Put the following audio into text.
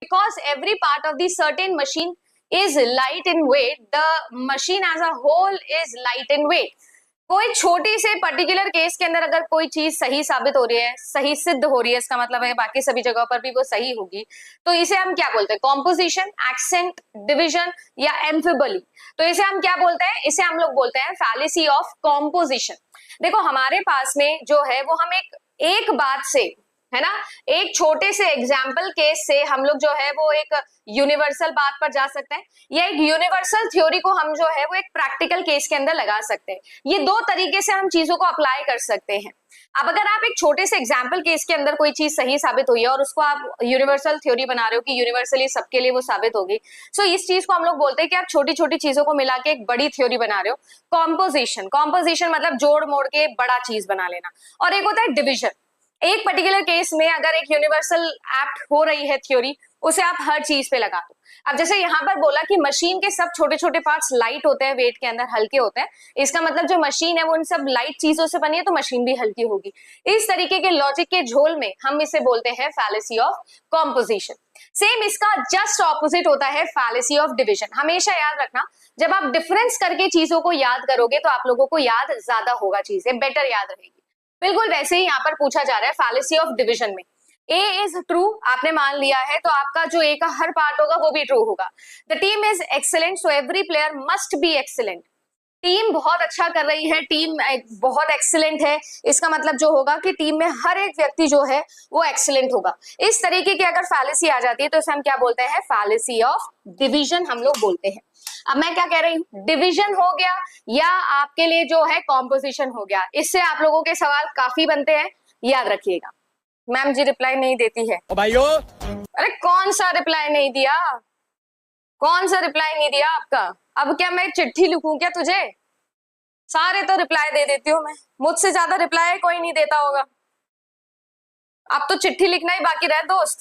because every part of the certain machine is light in weight, the machine as a whole is light in weight. कोई छोटी से particular case के अंदर अगर कोई चीज सही साबित हो रही है, सही सिद्ध हो रही है, इसका मतलब है बाकी सभी जगहों पर भी वो सही होगी, तो इसे हम क्या बोलते हैं? कॉम्पोजिशन, एक्सेंट, डिविजन या एम्फिबली। तो इसे हम क्या बोलते हैं? इसे हम लोग बोलते हैं फैलेसी ऑफ कॉम्पोजिशन। देखो हमारे पास में जो है वो हम एक बात से, है ना, एक छोटे से एग्जाम्पल केस से हम लोग जो है वो एक यूनिवर्सल बात पर जा सकते हैं, या एक यूनिवर्सल थ्योरी को हम जो है वो एक प्रैक्टिकल केस के अंदर लगा सकते हैं। ये दो तरीके से हम चीजों को अप्लाई कर सकते हैं। अब अगर आप एक छोटे से एग्जाम्पल केस के अंदर कोई चीज सही साबित हुई है और उसको आप यूनिवर्सल थ्योरी बना रहे हो कि यूनिवर्सली सबके लिए वो साबित होगी, सो इस चीज को हम लोग बोलते हैं कि आप छोटी छोटी चीजों को मिला के एक बड़ी थ्योरी बना रहे हो। कॉम्पोजिशन, कॉम्पोजिशन मतलब जोड़ मोड़ के बड़ा चीज बना लेना। और एक होता है डिविजन। एक पर्टिकुलर केस में अगर एक यूनिवर्सल एक्ट हो रही है थ्योरी, उसे आप हर चीज पे लगा दो। अब जैसे यहाँ पर बोला कि मशीन के सब छोटे छोटे पार्ट्स लाइट होते हैं, वेट के अंदर हल्के होते हैं, इसका मतलब जो मशीन है वो उन सब लाइट चीजों से बनी है, तो मशीन भी हल्की होगी। इस तरीके के लॉजिक के झोल में हम इसे बोलते हैं फैलेसी ऑफ कॉम्पोजिशन। सेम इसका जस्ट ऑपोजिट होता है फैलेसी ऑफ डिविजन। हमेशा याद रखना, जब आप डिफरेंस करके चीजों को याद करोगे तो आप लोगों को याद ज्यादा होगा, चीजें बेटर याद रहेगी। बिल्कुल वैसे ही यहाँ पर पूछा जा रहा है फैलेसी ऑफ डिविजन में। ए इज ट्रू आपने मान लिया है, तो आपका जो ए का हर पार्ट होगा वो भी ट्रू होगा। The team is excellent, so every player must be excellent. Team बहुत अच्छा कर रही है, टीम बहुत एक्सीलेंट है, इसका मतलब जो होगा कि टीम में हर एक व्यक्ति जो है वो एक्सीलेंट होगा। इस तरीके की अगर फैलेसी आ जाती है तो इसे हम क्या बोलते हैं? फैलेसी ऑफ डिवीजन हम लोग बोलते हैं। अब मैं क्या कह रही हूँ, डिवीजन हो गया या आपके लिए जो है कॉम्पोजिशन हो गया। इससे आप लोगों के सवाल काफी बनते हैं, याद रखिएगा। मैम जी रिप्लाई नहीं देती है भाइयों। अरे कौन सा रिप्लाई नहीं दिया, कौन सा रिप्लाई नहीं दिया आपका? अब क्या मैं चिट्ठी लिखूं क्या तुझे? सारे तो रिप्लाई दे देती हूँ मैं, मुझसे ज्यादा रिप्लाई कोई नहीं देता होगा। अब तो चिट्ठी लिखना ही बाकी रहा दोस्त।